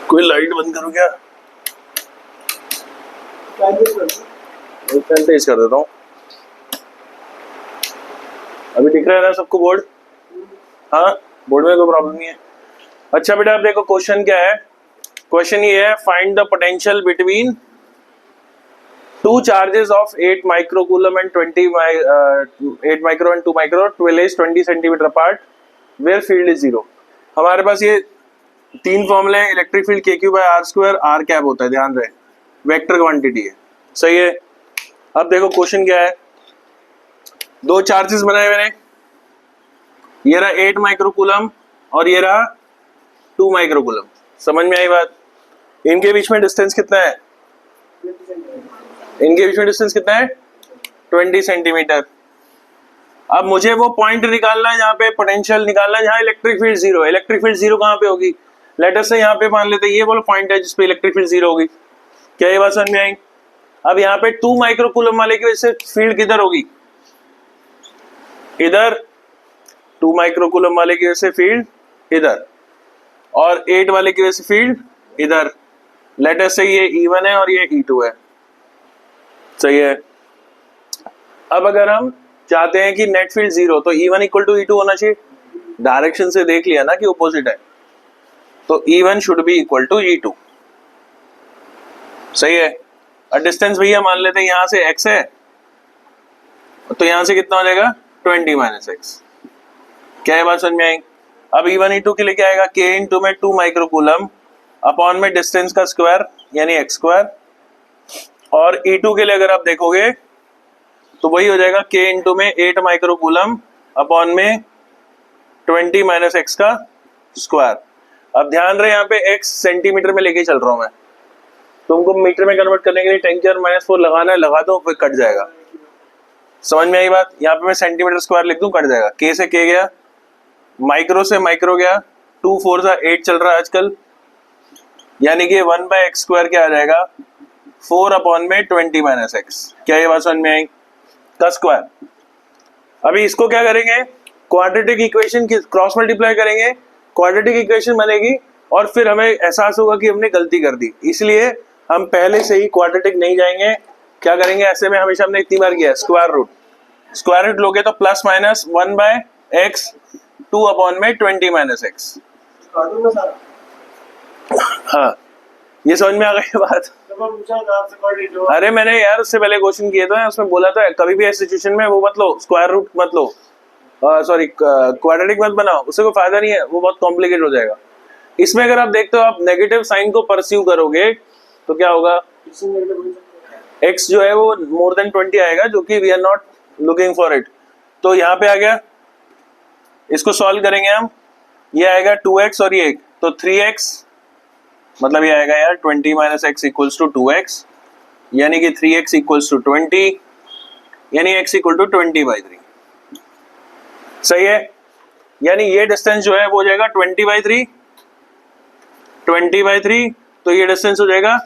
कोई लाइट बंद करो क्या? फैन तेज कर देता हूँ। अभी दिख रहा है ना सबको बोर्ड? हाँ, बोर्ड में कोई प्रॉब्लम नहीं है। अच्छा बेटा, आप देखो क्वेश्चन क्या है। क्वेश्चन ये है, find the potential between two charges of 8 microcoulomb and 8 micro and 2 micro 12 20 centimetre apart where field is zero. हमारे पास ये तीन फॉर्मूले हैं। इलेक्ट्रिक फील्ड के Q by R square, R cap होता है, ध्यान रहे, वेक्टर क्वांटिटी है, सही है। अब देखो क्वेश्चन क्या है, दो चार्जेस बनाए मैंने, ये रहा 8 माइक्रोकूलम और ये रहा 2 माइक्रोकूलम। समझ में आई बात? इनके बीच में डिस्टेंस कितना है? इनके बीच में डिस्टेंस कितना है? 20 सेंटीमीटर। अब मुझे वो पॉइंट निकालना है जहां पे पोटेंशियल निकालना है, जहां इलेक्ट्रिक फील्ड जीरो है। इलेक्ट्रिक फील्ड जीरो कहां पे होगी? लेटर से यहाँ पे मान लेते हैं ये वाला पॉइंट है जिसपे इलेक्ट्रिक फील्ड जीरो होगी। क्या ये बात समझ में आई? अब यहाँ पे 2 माइक्रोकूलम वाले की वजह से फील्ड किधर होगी? इधर। 2 माइक्रोकूलम वाले की वजह से फील्ड इधर, और 8 वाले की वजह से फील्ड इधर। लेटर से ये E1 है और ये E2 है, सही है। अब अगर हम चाहते हैं कि नेट फील्ड जीरो, तो E1 इक्वल टू E2 होना चाहिए। डायरेक्शन से देख लिया ना कि ऑपोजिट है, तो E1 should be equal to E2, सही है। और डिस्टेंस भैया मान लेते हैं यहां से x है, तो यहां से कितना हो जाएगा? 20 माइनस एक्स। क्या है बात समझ में आई? अब E1 E2 के लिए क्या आएगा? K इंटू में 2 माइक्रोकूलम अपॉन में डिस्टेंस का स्क्वायर यानी एक्स स्क्वायर, और E2 के लिए अगर आप देखोगे तो वही हो जाएगा K इंटू में 8 माइक्रोकूलम अपॉन में 20 माइनस एक्स का स्क्वायर। अब ध्यान रहे यहाँ पे x सेंटीमीटर में लेके चल रहा हूं मैं, तुमको मीटर में कन्वर्ट करने के लिए 10⁻⁴ लगाना है, लगा दो, फिर कट जाएगा। समझ में आई बात? यहाँ पे मैं सेंटीमीटर स्क्वायर लिख दूं, कट जाएगा। K से K गया, माइक्रो से माइक्रो गया, 2 4 8 चल रहा है आजकल, यानी कि 1/x² क्या आ जाएगा? 4 अपॉन में 20 माइनस एक्स। क्या ये बात समझ में आई? का स्क्वायर। अभी इसको क्या करेंगे? क्वाड्रेटिक इक्वेशन की क्रॉस मल्टीप्लाई करेंगे, क्वाड्रेटिक इक्वेशन बनेगी, और फिर हमें एहसास होगा कि हमने गलती कर दी, इसलिए हम पहले से ही क्वाड्रेटिक नहीं जाएंगे। क्या करेंगे? ऐसे में हमेशा हमने इतनी बार किया स्क्वायर रूट। स्क्वायर रूट लोगे तो प्लस माइनस 1/x 2 अपॉन में 20 माइनस एक्स। हाँ, ये समझ में आ गई बात? अरे मैंने यार उससे पहले क्वेश्चन किए थे, उसमें बोला था कभी भी ऐसी सिचुएशन में वो मत लो, स्क्वायर रूट मत लो, सॉरी क्वाड्रेटिक मत बनाओ, उससे कोई फायदा नहीं है, वो बहुत कॉम्प्लिकेट हो जाएगा। इसमें अगर आप देखते हो, आप नेगेटिव साइन को परस्यू करोगे तो क्या होगा? x जो है वो मोर देन 20 आएगा, जो कि we are not looking for it. तो यहाँ पे आ गया, इसको सॉल्व करेंगे हम, ये आएगा 2x और ये 1, तो 3x, मतलब ये आएगा यार 20 minus x equals to 2x, यानी कि 3x इक्वल्स टू 20, यानी x इक्वल टू 20/3, सही है। यानी ये डिस्टेंस जो है वो हो जाएगा 20/3, 20/3, तो ये डिस्टेंस हो जाएगा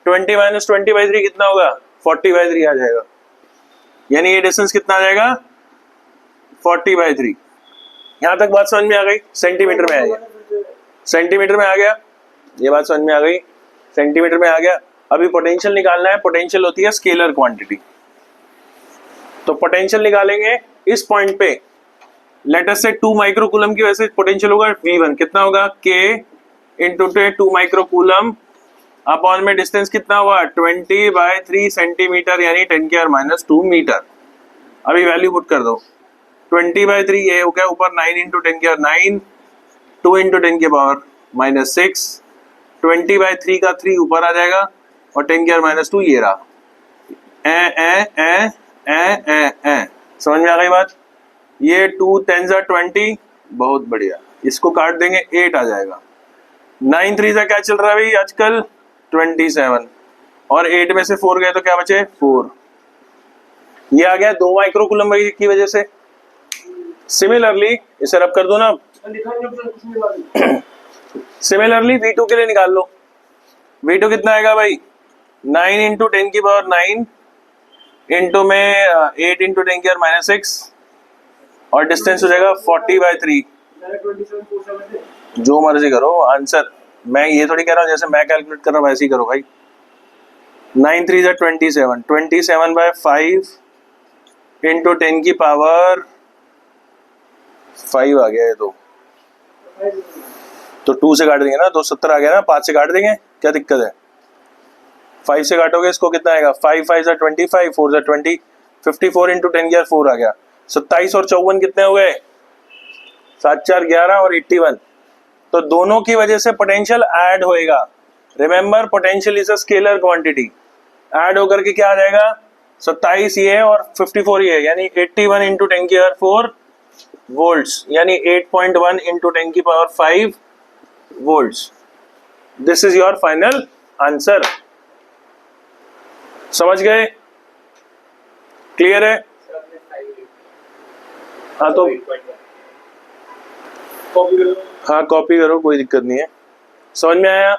20 माइनस 20/3 कितना होगा? 40/3 आ जाएगा। यानी ये डिस्टेंस कितना आ जाएगा? 40/3। यहां तक बात समझ में आ गई? सेंटीमीटर में आ गया, सेंटीमीटर में आ गया, ये बात समझ में आ गई, सेंटीमीटर में आ गया। अभी पोटेंशियल निकालना है। पोटेंशियल होती है स्केलर क्वांटिटी, तो पोटेंशियल निकालेंगे इस पॉइंट पे। लेट अस से 2 माइक्रोकूलम की वजह से पोटेंशियल होगा V1, कितना होगा? K इंटू 2 माइक्रोकूलम अपॉन में डिस्टेंस कितना हुआ? 20/3 सेंटीमीटर, यानी 10⁻² मीटर। अभी वैल्यू पुट कर दो, 20/3 ये हो गया ऊपर 9 इंटू 10⁻9, 2 इंटू 10⁻⁻6, 20/3 का 3 ऊपर आ जाएगा, और 10⁻² ये रहा। समझ में आ गई बात? ये 2 10 20, बहुत बढ़िया। इसको काट देंगे, 8 आ जाएगा। 9 3 क्या चल रहा है भाई आजकल? 27, और 8 में से 4 गए तो क्या बचे? 4। ये आ गया 2 माइक्रोकूलम की वजह से। सिमिलरली इसे रब कर दो ना, सिमिलरली V2 के लिए निकाल लो। V2 कितना आएगा भाई? 9 इंटू 10⁹ इंटू में 8 इंटू 10⁻⁶, और डिस्टेंस हो जाएगा 40/3। जो मर्जी करो, आंसर मैं ये थोड़ी कह रहा हूँ जैसे मैं कैलकुलेट कर रहा हूँ वैसे ही करो भाई। 9 3 जा 27, 27/5 इंटू 10 की पावर 5 आ गया है तो 2 से काट देंगे ना, तो 70 आ गया ना, 5 से काट देंगे, क्या दिक्कत है? 5 से काटोगे इसको कितना आएगा? 5 5 जा 25, 4 जा 20, 54 इंटू 10 की 4 आ गया। 27 और 54 कितने हो गए? 7 4 11 और 81। तो दोनों की वजह से पोटेंशियल ऐड होएगा। Remember potential is a scalar quantity. Add होकर के क्या आ जाएगा? 27 ये है और 54 ये है, यानी 81 इंटू 10 की पावर 4 वोल्ट्स, यानी 8.1 इंटू 10 की power 5 volts. This is your final answer. समझ गए? क्लियर है? हाँ तो हाँ कॉपी करो, कोई दिक्कत नहीं है। समझ में आया?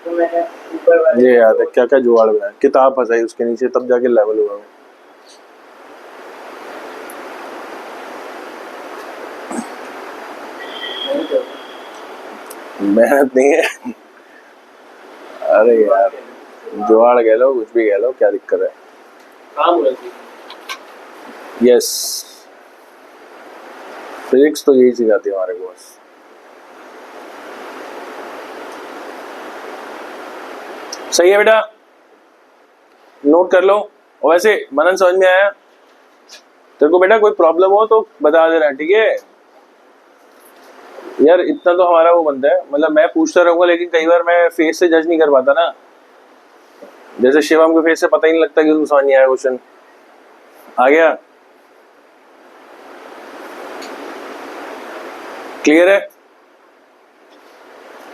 ये याद है क्या क्या जुगाड़ बनाया, किताब फंसाई उसके नीचे तब जाके लेवल हुआ। मेहनत नहीं है। अरे यार जुगाड़ कह लो, कुछ भी कह लो, क्या दिक्कत है? यस, फिजिक्स तो यही सिखाती है हमारे को बस। सही है बेटा, नोट कर लो। और वैसे मनन समझ में आया? तेरे को बेटा कोई प्रॉब्लम हो तो बता देना, ठीक है यार? इतना तो हमारा वो बनता है, मतलब मैं पूछता रहूंगा लेकिन कई बार मैं फेस से जज नहीं कर पाता ना। जैसे शिवम के फेस से पता ही नहीं लगता कि उसको समझ नहीं आया क्वेश्चन। आ गया? क्लियर है?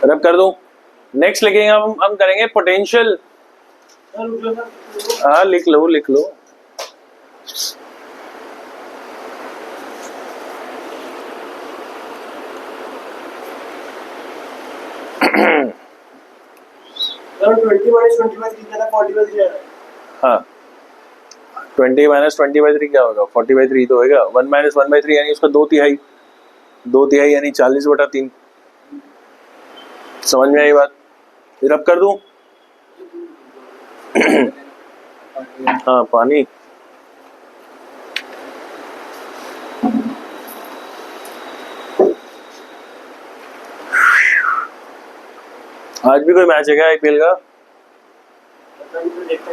रब कर दूं? नेक्स्ट लिखेंगे हम करेंगे पोटेंशियल। हाँ लिख लो लिख लो। हाँ 20 माइनस 20/3 क्या होगा? 40/3 तो होगा। 1 माइनस 1/3 यानी उसका 2/3, 2/3 यानी 40/3। समझ में आई बात? रब कर दूं? हाँ पानी। आज भी कोई मैच है क्या आईपीएल का?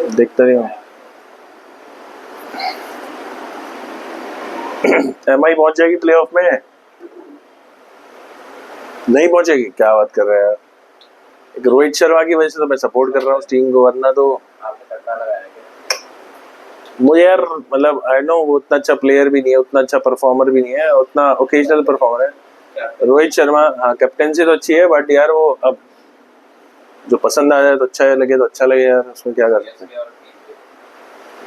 देखता नहीं हूँ। एमआई पहुंच जाएगी प्लेऑफ में? नहीं पहुंचेगी? क्या बात कर रहे हैं? एक रोहित शर्मा की वजह से तो मैं सपोर्ट कर रहा हूँ उस टीम को, वरना तो मुझे यार मतलब आई नो वो उतना अच्छा प्लेयर भी नहीं है, उतना अच्छा परफॉर्मर भी नहीं है, उतना ओकेजनल परफॉर्मर है रोहित शर्मा। हाँ कैप्टेंसी तो अच्छी है, बट यार वो अब जो पसंद आ जाए तो अच्छा लगे तो अच्छा लगे यार, उसमें क्या कर सकते हैं।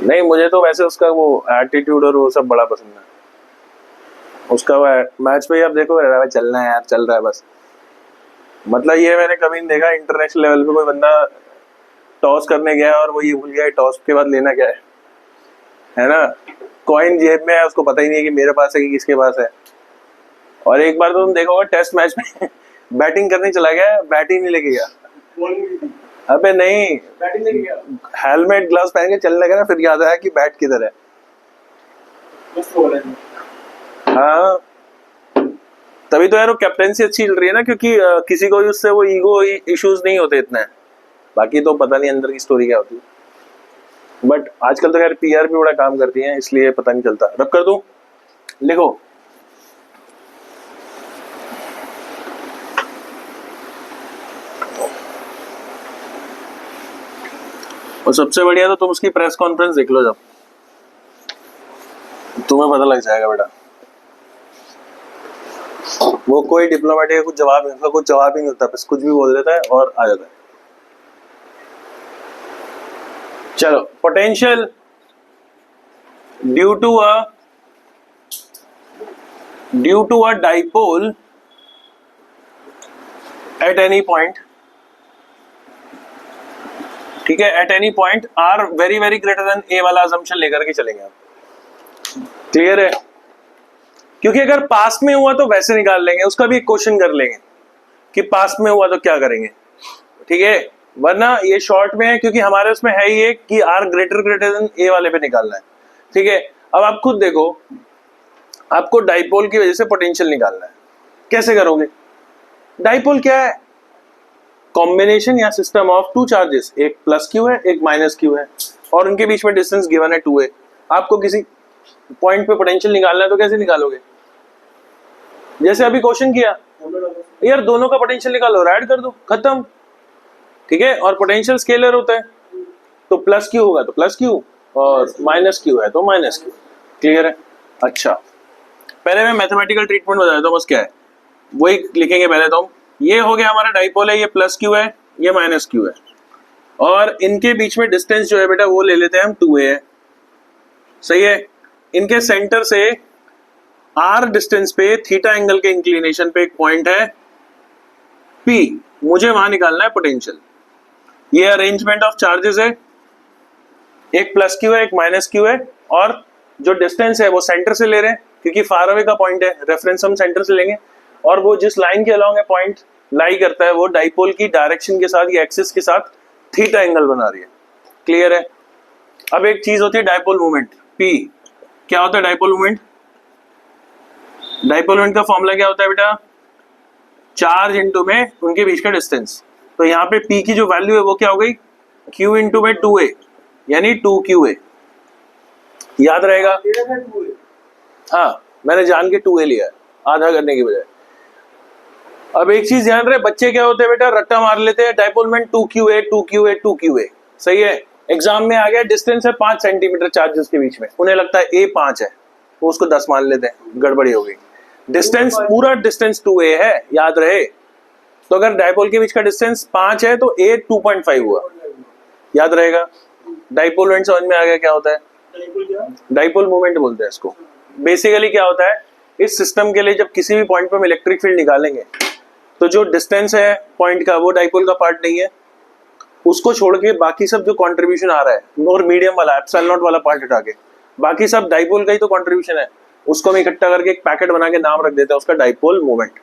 नहीं मुझे तो वैसे उसका वो एटीट्यूड और वो सब बड़ा पसंद है उसका। वो मैच पे आप देखो चलना है यार, चल रहा है बस। मतलब ये मैंने कभी नहीं देखा इंटरनेशनल लेवल पे कोई बंदा टॉस करने गया और वो ये भूल गया टॉस के बाद लेना क्या है ना? कॉइन जेब में है, उसको पता ही नहीं है कि मेरे पास है कि किसके पास है। और एक बार तो तुम देखोगे टेस्ट मैच में बैटिंग करने चला गया, बैट ही नहीं लेके गया। अबे नहीं, बैटिंग लेके गया, हेलमेट ग्लव्स पहन के चलने लगा ना, फिर याद आया कि बैट किधर है। हाँ तभी तो यार वो कैप्टेंसी अच्छी चल रही है ना, क्योंकि किसी को उससे वो ईगो इश्यूज नहीं होते इतने। बाकी तो पता नहीं अंदर की स्टोरी क्या होती है, बट आजकल तो यार पीआर भी बड़ा काम करती है, इसलिए पता नहीं चलता। रब कर दूं? लिखो। और सबसे बढ़िया तो तुम उसकी प्रेस कॉन्फ्रेंस देख लो, जब तुम्हें पता लग जाएगा बेटा। वो कोई डिप्लोमेटिक कुछ जवाब नहीं, कुछ जवाब ही नहीं होता, बस कुछ भी बोल देता है और आ जाता है। चलो potential due to a dipole at any point, ठीक है, at any point are very very greater than a वाला असम्पशन लेकर के चलेंगे आप। क्लियर है? क्योंकि अगर पास्ट में हुआ तो वैसे निकाल लेंगे, उसका भी एक क्वेश्चन कर लेंगे कि पास्ट में हुआ तो क्या करेंगे, ठीक है, वरना ये शॉर्ट में है क्योंकि हमारे उसमें है ही एक कि आर ग्रेटर देन ए वाले पे निकालना है, ठीक है। अब आप खुद देखो, आपको डाइपोल की वजह से पोटेंशियल निकालना है, कैसे करोगे? डाइपोल क्या है? कॉम्बिनेशन या सिस्टम ऑफ टू चार्जेस, एक प्लस क्यू है एक माइनस क्यू है और उनके बीच में डिस्टेंस गिवन है 2a। आपको किसी पॉइंट पे पोटेंशियल निकालना है तो कैसे निकालोगे? जैसे अभी क्वेश्चन किया यार, दोनों का पोटेंशियल निकालो, ऐड कर दो, खत्म, ठीक है। और पोटेंशियल स्केलर होता है तो प्लस क्यू होगा तो प्लस क्यू और माइनस क्यू है तो माइनस क्यू। क्लियर है? अच्छा, पहले मैं मैथमेटिकल ट्रीटमेंट बता देता हूँ, बस क्या है वही लिखेंगे पहले तो हम। ये हो गया हमारा डाइपोल है, ये प्लस क्यू है ये माइनस क्यू है और इनके बीच में डिस्टेंस जो है बेटा वो ले लेते हैं हम 2a है, सही है। इनके सेंटर से r डिस्टेंस पे थीटा एंगल के इंक्लिनेशन पे एक पॉइंट है P, मुझे वहां निकालना है पोटेंशियल। ये अरेंजमेंट ऑफ चार्जेस है, एक प्लस क्यू है एक माइनस क्यू है और जो डिस्टेंस है वो सेंटर से ले रहे हैं क्योंकि फार अवे का पॉइंट है, रेफरेंस हम सेंटर से लेंगे और वो जिस लाइन के अलॉन्ग है पॉइंट लाई करता है वो डाइपोल की डायरेक्शन के साथ या एक्सिस के साथ थीटा एंगल बना रही है। क्लियर है? अब एक चीज होती है डाइपोल मोमेंट P। क्या होता है डाइपोल मोमेंट? डाइपोल मोमेंट का फॉर्मूला क्या होता है बेटा? चार्ज इंटू में उनके बीच का डिस्टेंस। तो यहाँ पे P की जो वैल्यू है वो क्या हो गई? Q इंटू में 2a यानी 2QA। याद रहेगा? हाँ, मैंने जान के 2a लिया आधा करने की बजाय। अब एक चीज ध्यान रहे, बच्चे क्या होते हैं बेटा, रट्टा मार लेते हैं, dipole moment 2QA 2QA 2QA, सही है। एग्जाम में आ गया डिस्टेंस है 5 सेंटीमीटर चार्जेस के बीच में, उन्हें लगता है a 5 है, वो उसको 10 मान लेते हैं, गड़बड़ी हो गई। डिस्टेंस पूरा डिस्टेंस 2a है, याद रहे। तो अगर डाइपोल के बीच का डिस्टेंस 5 है तो a 2.5 हुआ, याद रहेगा। डाइपोल मोमेंट समझ में आ गया क्या होता है? डाइपोल मोमेंट बोलते हैं इसको। बेसिकली क्या होता है, इस सिस्टम के लिए जब किसी भी पॉइंट पर हम इलेक्ट्रिक फील्ड निकालेंगे तो जो डिस्टेंस है पॉइंट का वो डाइपोल का पार्ट नहीं है, उसको छोड़ के बाकी सब जो कंट्रीब्यूशन आ रहा है और मीडियम वाला एप्सिलॉन नॉट वाला पार्ट हटा के बाकी सब डाइपोल का ही तो कंट्रीब्यूशन है, उसको हम इकट्ठा करके एक पैकेट बना के नाम रख देते हैं उसका डाइपोल मोमेंट।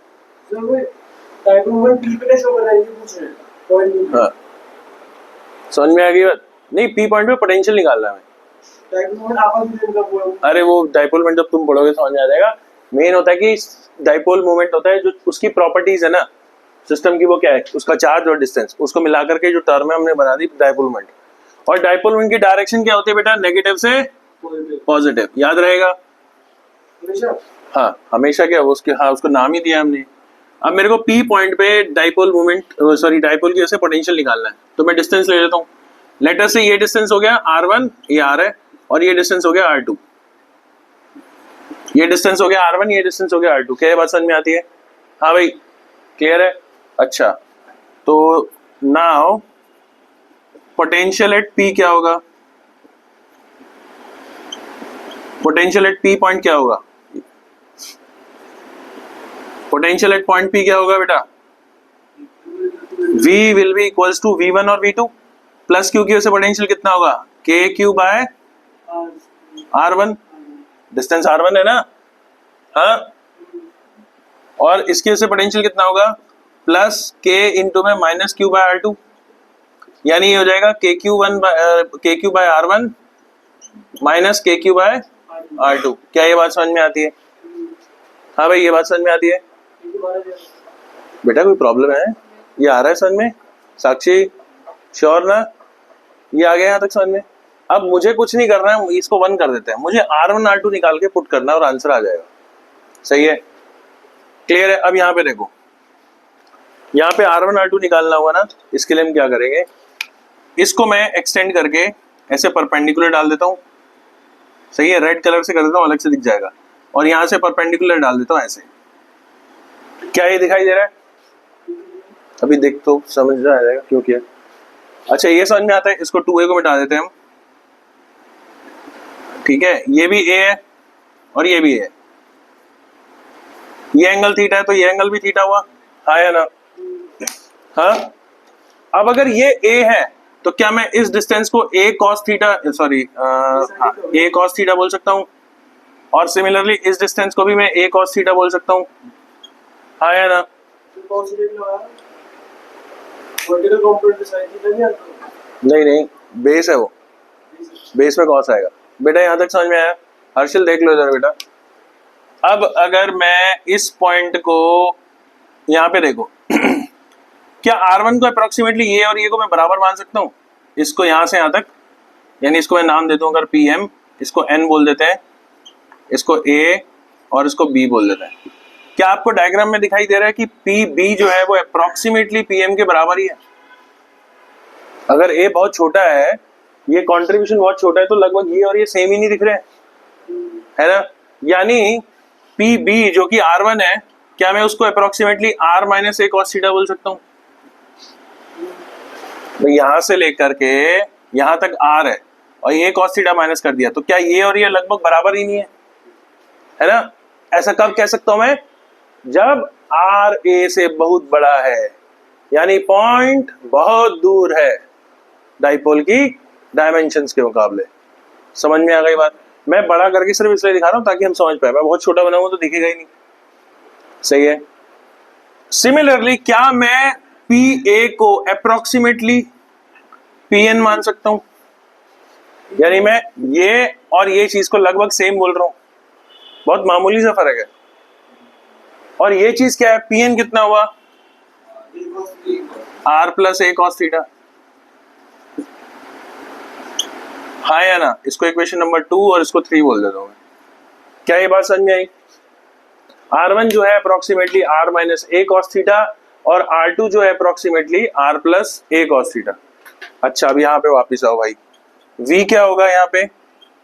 हाँ, समझ में आ गई बात? नहीं, पी पॉइंट पे पोटेंशियल निकालना है। अरे वो डाइपोल मोमेंट जब तुम पढ़ोगे समझ में आ जाएगा। मेन होता है कि डाइपोल मोमेंट होता है जो उसकी प्रॉपर्टीज है ना सिस्टम की, वो क्या है, उसका चार्ज और डिस्टेंस, उसको मिलाकर के जो टर्म है हमने बना दी डाइपोल मोमेंट। और डाइपोल मोमेंट की डायरेक्शन क्या होती है बेटा? नेगेटिव से पॉजिटिव, याद रहेगा। हाँ, हमेशा क्या उसके, हाँ उसको नाम ही दिया हमने। अब मेरे को पी पॉइंट पे डाइपोल मोमेंट सॉरी डाइपोल की वजह से पोटेंशियल निकालना है, तो मैं डिस्टेंस ले लेता हूँ। लेटर से ये डिस्टेंस हो गया r1, ये r है, और ये डिस्टेंस हो गया r2, ये डिस्टेंस हो गया r1, ये डिस्टेंस हो गया r2। क्या ये बात समझ में आती है? हाँ भाई, क्लियर है? अच्छा, तो नाउ पोटेंशियल एट P क्या होगा? पोटेंशियल एट P पॉइंट क्या होगा? पोटेंशियल एट पॉइंट P क्या होगा बेटा? V will be equals to V1 और V2 प्लस Q की वजह से पोटेंशियल कितना होगा? KQ by R1, distance R1 है ना, हाँ, और इसकी वजह से पोटेंशियल कितना होगा? प्लस K इंटू में माइनस Q बाय R2, यानी ये हो जाएगा KQ बाय R1 माइनस KQ बाय R2। क्या ये बात समझ में आती है? हाँ भाई, ये बात समझ में आती है? बेटा कोई प्रॉब्लम है? ये आ रहा है समझ में? साक्षी श्योर ना? ये आ गया यहाँ तक समझ में? अब मुझे कुछ नहीं करना है, इसको 1 कर देते हैं, मुझे R1 R2 निकाल के पुट करना है और आंसर आ जाएगा। सही है? क्लियर है? अब यहाँ पे देखो, यहाँ पे R1 R2 निकालना हुआ ना, इसके लिए हम क्या करेंगे, इसको मैं एक्सटेंड करके ऐसे परपेंडिकुलर डाल देता हूँ। सही है? रेड कलर से कर देता हूँ, अलग से दिख जाएगा, और यहाँ से परपेंडिकुलर डाल देता हूँ ऐसे। क्या ये दिखाई दे रहा है? अभी देख तो समझ आ जाएगा क्यों किया। अच्छा, ये समझ में आता है, इसको 2a को मिटा देते हैं हम, ठीक है। ये भी a है और ये भी a है, ये एंगल थीटा है तो ये एंगल भी थीटा हुआ, हाँ या ना? हाँ। अब अगर ये a है तो क्या मैं इस डिस्टेंस को a cos theta sorry a cos theta बोल सकता हूँ, और सिमिलरली इस डिस्टेंस को भी मैं a cos थीटा बोल सकता हूँ, हाँ या ना? नहीं नहीं, बेस है वो, बेस में कॉस आएगा बेटा। यहाँ तक समझ में आया? हर्षल देख लो इधर बेटा। अब अगर मैं इस पॉइंट को यहाँ पे देखो क्या R1 को अप्रोक्सीमेटली ये और ये को मैं बराबर मान सकता हूँ? इसको यहाँ से यहाँ तक, यानी इसको मैं नाम देता हूँ अगर PM, इसको N बोल देते हैं, इसको A और इसको B बोल देते हैं। क्या आपको डायग्राम में दिखाई दे रहा है कि PB जो है वो अप्रोक्सीमेटली PM के बराबर ही है? अगर A बहुत छोटा है, ये कंट्रीब्यूशन बहुत छोटा है, तो लगभग ये और ये सेम ही नहीं दिख रहे हैं, है ना? यानी PB जो कि R1 है, क्या मैं उसको approximately R minus A cos theta बोल सकता हूँ? तो यहां से लेकर के यहां तक R है और ये cos थीटा माइनस कर दिया, तो क्या ये और ये लगभग बराबर ही नहीं है ना? ऐसा कब कह सकता हूं मैं? जब R A से बहुत बड़ा है, यानी पॉइंट बहुत दूर है डाइपोल की डायमेंशंस के मुकाबले। समझ में आ गई बात? मैं बड़ा करके सिर्फ इसलिए दिखा रहा हूं ताकि हम समझ पाए। मैं बहुत छोटा बनाऊंगा तो दिखेगा ही नहीं। सही है। सिमिलरली क्या मैं PA को अप्रोक्सीमेटली PN मान सकता हूं? यानी मैं ये और ये चीज को लगभग सेम बोल रहा हूं, बहुत मामूली सा फर्क है। और ये चीज क्या है? PN कितना हुआ? R plus A cos theta. हाँ या ना? इसको इक्वेशन नंबर 2 और इसको 3 बोल देता हूं मैं। क्या ये बात समझ में आई? R1 जो है approximately R minus A cos theta और R2 जो है approximately R plus A cos theta. अच्छा, अब यहाँ पे वापिस आओ भाई। V क्या होगा यहाँ पे?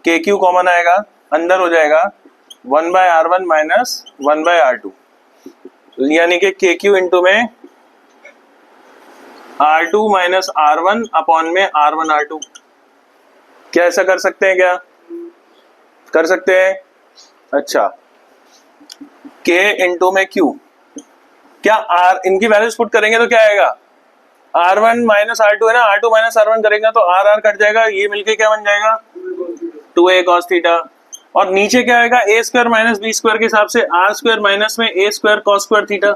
KQ कॉमन आएगा, अंदर हो जाएगा 1/R1 माइनस 1/R2, यानी कि KQ इंटू में R2 माइनस R1 अपॉन में R1 R2। क्या ऐसा कर सकते हैं? क्या कर सकते हैं? अच्छा, K इंटू में Q, क्या R इनकी वैल्यूज पुट करेंगे तो क्या आएगा? R1 माइनस R2 है ना, R2 माइनस R1 करेंगे तो R R कट जाएगा, ये मिलके क्या बन जाएगा? 2A cos theta. और नीचे क्या आएगा? A square minus B square के हिसाब से R स्क्वायर माइनस में A square cos square theta.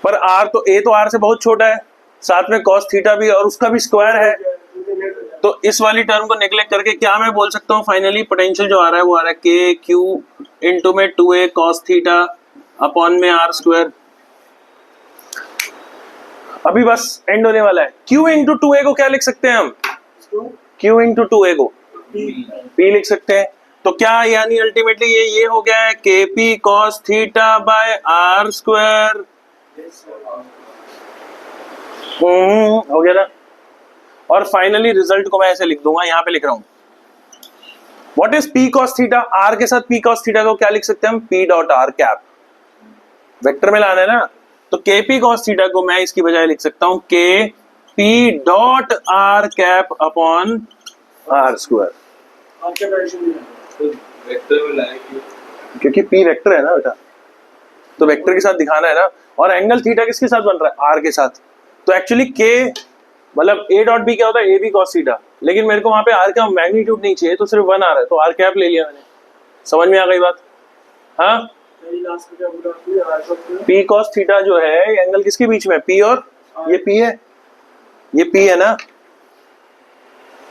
पर R तो A तो R से बहुत छोटा है, साथ में cos थीटा भी और उसका भी स्क्वायर है, तो इस वाली टर्म को नेग्लेक्ट करके क्या मैं बोल सकता हूँ? फाइनली पोटेंशियल जो आ रहा है वो आ रहा है KQ इंटू में 2A cos थीटा अपॉन में R स्क्वायर। अभी बस एंड होने वाला है। Q इंटू 2A को क्या लिख सकते हैं हम? Q इंटू 2A को P लिख सकते हैं। तो क्या यानी अल्टीमेटली ये हो गया है KP cos theta by R square. हो गया ना? और फाइनली रिजल्ट को मैं ऐसे लिख दूंगा, यहां पे लिख रहा हूं what is P cos theta. R के साथ P cos थीटा को क्या लिख सकते हैं हम? P dot R cap. Vector में लाना है ना, तो KP cos थीटा को मैं इसकी बजाय लिख सकता हूं KP dot R cap upon R square. क्योंकि P वेक्टर है ना बेटा, तो वेक्टर के साथ दिखाना है ना। और एंगल थीटा किसके साथ बन रहा है? R के साथ। तो एक्चुअली K मतलब A डॉट B क्या होता है? AB cos थीटा, लेकिन मेरे को वहां पे R का मैग्नीट्यूड नहीं चाहिए, तो सिर्फ 1 आ रहा है, तो R कैप ले लिया मैंने। समझ में आ गई बात? हाँ, P cos थीटा जो है एंगल किसके बीच में? P और ये P है, ये P है ना,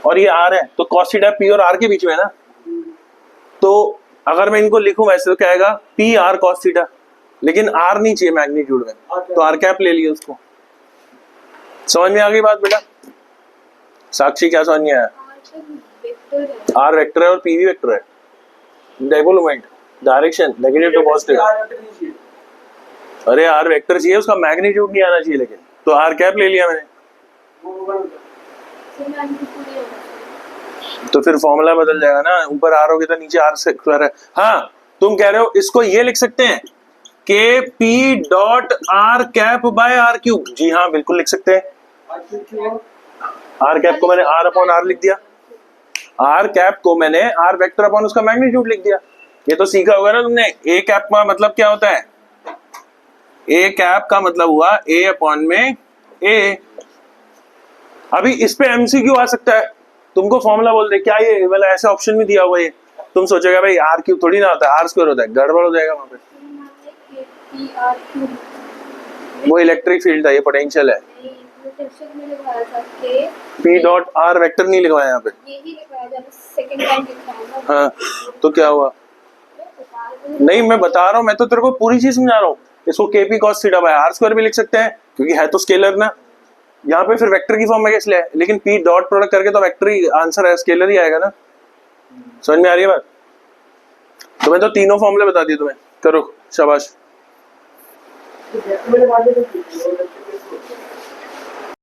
और ये R है, तो cos थीटा P और R के बीच में है ना। तो अगर मैं इनको लिखूं वैसे तो क्या आएगा? P R cos थीटा, लेकिन R नहीं चाहिए मैग्नीट्यूड में, तो R कैप ले लिया उसको। समझ में आ गई बात बेटा? साक्षी क्या समझ में आया? R वेक्टर है और P भी वेक्टर है। Dipole moment, direction negative to positive. अरे R वेक्टर चाहिए, उसका मैग्नीट्यूड नहीं आना चाहिए, लेकिन तो R कैप ले लिया मैंने। तो फिर फॉर्मूला बदल जाएगा ना, ऊपर R होगा तो नीचे R स्क्वायर है। हाँ, तुम कह रहे हो इसको ये लिख सकते हैं KP dot R cap by R cube. जी हाँ, बिल्कुल लिख सकते हैं। R कैप को मैंने R अपॉन R लिख दिया, R कैप को मैंने R वेक्टर अपॉन उसका मैग्नीट्यूड लिख दिया। ये तो सीखा होगा ना तुमने। A कैप का मतलब क्या होता है? A कैप का मतलब हुआ A अपॉन में A। अभी इस पे MCQ आ सकता है, तुमको फॉर्मूला बोल दे क्या ये वाला ऐसा ऑप्शन में दिया हुआ है, तुम सोचेगा भाई R क्यूब थोड़ी ना होता है, R स्क्वायर होता है, गड़बड़ हो जाएगा वहां पे। वो इलेक्ट्रिक फील्ड है, ये पोटेंशियल है। नहीं, वो टेंशन में लिखवाया था कि पी डॉट आर वेक्टर नहीं लिखवाया यहाँ पे। यही लिखवाया जब सेकंड टाइम लिखवाया ना। हाँ, तो क्या हुआ? नहीं, मैं बता रहा हूँ, मैं तो तेरे को पूरी चीज समझा रहा हूँ। इसको KP cos theta by R square भी लिख सकते हैं, क्योंकि है तो स्केलर ना। यहाँ पे फिर वेक्टर की फॉर्म में कैसे लिया है, लेकिन पी डॉट प्रोडक्ट करके तो वेक्टर ही आंसर है, स्केलर ही आएगा ना। समझ में आ रही है बात? तो मैं तो तीनों फॉर्मूले बता दिए तुम्हें, करो शाबाश।